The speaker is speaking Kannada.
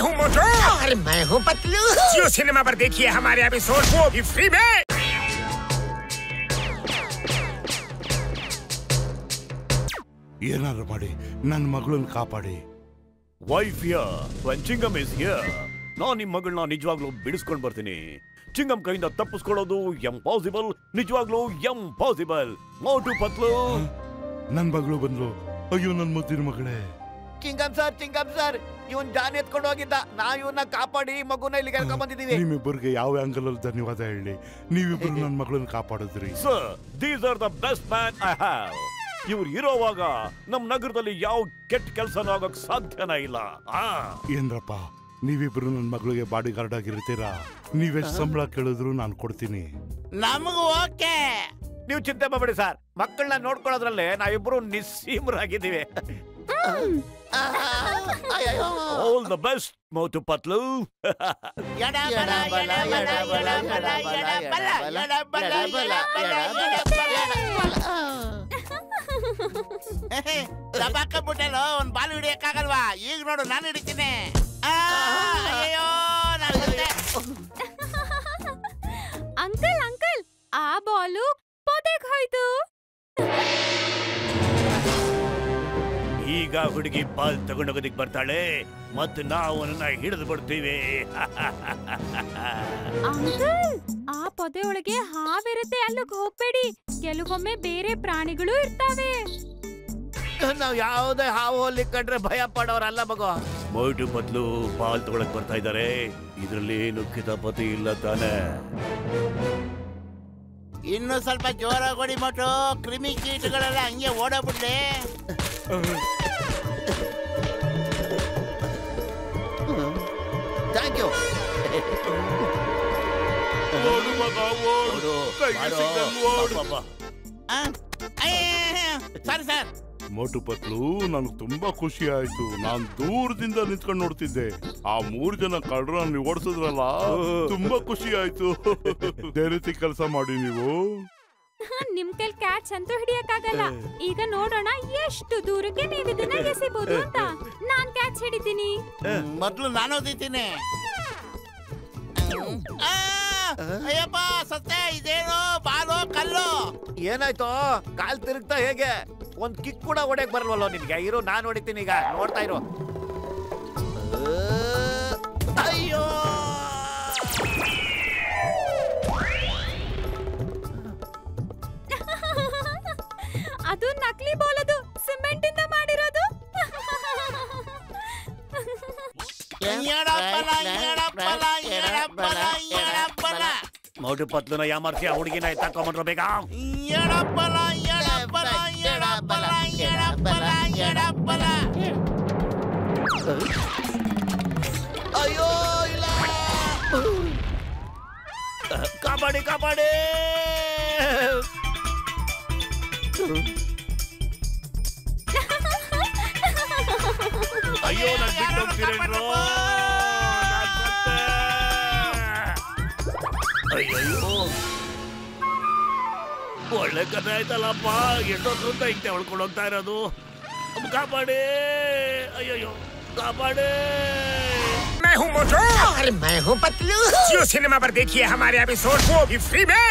हूँ मोटू और मैं हूँ पतलू। जियो सिनेमा पर देखिए हमारे एपिसोड, वो भी फ्री में। ಏನಾದ್ರು ಮಾಡಿ ನನ್ನ ಮಗಳನ್ನ ಕಾಪಾಡಿ. Wife here, ಚಿಂಗಮ್ is here. ನಾನು ನಿಮ್ಮ ಮಗಳನ್ನ ನಿಜವಾಗ್ಲೂ ಬಿಡಿಸ್ಕೊಂಡು ಬರ್ತೀನಿ. ಚಿಂಗಮ್ ಕೈಯಿಂದ ತಪ್ಪಿಸ್ಕೊಳ್ಳೋದು ಎಂಪಾಸಿಬಲ್, ನಿಜವಾಗ್ಲೂ ಎಂಪಾಸಿಬಲ್. ಮೋಟು ಪತ್ಲು. ನನ್ನ ಮಗಳು ಬಂದ್ಲು. ಅಯ್ಯೋ ನನ್ನ ಮುದ್ದಿನ ಮಗಳೇ. ಚಿಂಗಮ್ ಸರ್, ಇವನ್ ಜಾನ್ ಎತ್ಕೊಂಡು ಹೋಗಿದ್ದ. ನಾವ್ ಇವನ್ನ ಕಾಪಾಡಿ ಮಗುನ ಇಲ್ಲಿಗೆ ಕರ್ಕೊಂಡ್ ಬಂದಿದೀವಿ. ನಿಮ್ಮಿಬ್ಬರಿಗೆ ಯಾವ ಆಂಗಲ್ ಅಲ್ಲಿ ಧನ್ಯವಾದ ಹೇಳಿ. ನೀವಿಬ್ಬರು ನನ್ನ ಮಗಳನ್ನ ಕಾಪಾಡಿದ್ರಿ. Sir, these are the best man I have. ಇವ್ರು ಇರೋವಾಗ ನಮ್ ನಗರದಲ್ಲಿ ಯಾವ ಕೆಟ್ಟ ಕೆಲಸನೂ ಆಗೋಕ್ ಸಾಧ್ಯನೇ ಇಲ್ಲ. ಏನ್ರಪ್ಪ, ನೀವಿಬ್ರು ನನ್ನ ಮಗಳಿಗೆ ಬಾಡಿ ಗಾರ್ಡ್ ಆಗಿರ್ತೀರಾ? ನೀವೆಷ್ಟು ಸಂಬಳ ಕೇಳಿದ್ರು ನಾನು ಕೊಡ್ತೀನಿ. ನಮಗೂ ಓಕೆ. ನೀವು ಚಿಂತೆ ಮಾಡಬೇಡಿ ಸರ್, ಮಕ್ಕಳನ್ನ ನೋಡ್ಕೊಳ್ಳೋದ್ರಲ್ಲೇ ನಾವಿಬ್ರು ನಿಸ್ಸೀಮರಾಗಿದ್ದೀವಿ. All the best Motu Patlu. ದಬಾಕಬಿಟ್ಟಲು ಒಂದ್ ಬಾಲ್ ಹಿಡಿಯಕ್ಕಾಗಲ್ವಾ? ಈಗ ನೋಡು, ನಾನು ಹಿಡಿತೀನಿ. ಅಂಕಲ್ ಆ ಬಾಲು ಪೊದೆಗೆ ಹೋಯ್ತು. ಈಗ ಹುಡುಗಿ ಬಾಲ್ ತಗೊಂಡೋಗೋದಿಕ್ ಬರ್ತಾಳೆ ಮತ್ತು ನಾವು ಅವನನ್ನ ಹಿಡಿದು ಬಿಡ್ತೀವಿ. ಅಂಕಲ್, ಆ ಪೊದೆ ಒಳಗೆ ಹಾವಿರುತ್ತೆ, ಅಲ್ಲಿಗೆ ಹೋಗ್ಬೇಡಿ. ಕೆಲವೊಮ್ಮೆ ಬೇರೆ ಪ್ರಾಣಿಗಳು ಇರ್ತಾವೆ. ನಾವ್ ಯಾವುದೇ ಹಾವು ಹೋಲಿ ಕಂಡ್ರೆ ಭಯ ಪಡೋರಲ್ಲ ಮಗು. ಮೋಟು ಪತ್ಲು ಬಾಲ್ ತಗೊಳಕ್ ಬರ್ತಾ ಇದ್ದಾರೆ. ಇದ್ರಲ್ಲಿ ಏನು ಕಿತಾಪತಿ ಇಲ್ಲ ತಾನೆ? ಇನ್ನು ಸ್ವಲ್ಪ ಜೋರಾಗಿ ಹೊಡಿ ಮೋಟು. ಕ್ರಿಮಿ ಕೀಟಗಳೆಲ್ಲ ಹಂಗೆ ಓಡಬಿಡ್ಲಿ. Thank you. ಸರಿ ಸರ್. ಮೋಟು ಪತ್ಲು, ನನಗೆ ತುಂಬಾ ಖುಷಿ ಆಯ್ತು. ನಾನು ದೂರದಿಂದ ನಿಂತ್ಕೊಂಡು ನೋಡ್ತಿದ್ದೆ. ಆ 3 ಜನ ಕಳ್ಳರನ್ನ ನೀವು ಓಡಿಸಿದ್ರಲ್ಲ, ತುಂಬಾ ಖುಷಿ ಆಯ್ತು. ಅದೇ ರೀತಿ ಕೆಲಸ ಮಾಡಿ ನೀವು. ನಿಮ್ ಕೈಲಿ ಕ್ಯಾಚ್ ಅಂತೂ ಹಿಡಿಯಕ್ಕಾಗಲ್ಲ. ಈಗ ನೋಡೋಣ ಎಷ್ಟು ದೂರಕ್ಕೆ ನೀವು ಇದನ್ನ ಎಸಿಬಹುದು ಅಂತ. ನಾನ್ ಕ್ಯಾಚ್ ಹಿಡಿತೀನಿ. ಮೊದ್ಲು ನಾನು ಓದಿತೀನಿ. ಅಯ್ಯಪ್ಪ ಸತ್ತೆ. ಇದೇನು ಬಾಲು ಕಲ್ಲು? ಏನಾಯ್ತು? ಕಾಲ್ ತಿರುಗ್ತಾ ಹೇಗೆ? ಒಂದ್ ಕಿಕ್ ಕೂಡ ಹೊಡೆಯಕ್ ಬರಲ್ವಲ್ಲ ನಿನ್ಗೆ? ಇರು, ನಾನು ಹೊಡಿತೀನಿ ಈಗ, ನೋಡ್ತಾ ಇರು. ಅಯ್ಯೋ, ಅದು ನಕಲಿ ಬಾಲ್, ಅದು ಸಿಮೆಂಟ್ ಇಂದ ಮಾಡಿರೋದು. ಮೋಟು ಪತ್ಲುನ ಯಾಮರ್ಸಿ ಆ ಹುಡುಗಿನ ಎತ್ತಾಕೊಂಡ್ರು ಬೇಗ. ಅಯ್ಯೋ ಇಲ್ಲ. ಕಾಪಾಡಿ. ಅಯ್ಯೋ, ನಾನು ಬಿಟ್ಟು ಹೋಗ್ತೀರೇನ್ರೋ? ಅಯ್ಯೋ, ಒಳ್ಳೆ ಕಥೆ ಆಯ್ತಲ್ಲಪ್ಪ. ಎಷ್ಟೊತ್ತ ಹಿಂಗೆ ಹೊಳ್ಕೊಂಡು ಹೋಗ್ತಾ ಇರೋದು. ಕಾಪಾಡಿ. ಅಯ್ಯೋ, ಕಾಪಾಡಿ. मैं हूँ मोटू और मैं हूँ पतलू। जियो सिनेमा पर देखिए हमारे एपिसोड, वो भी फ्री में।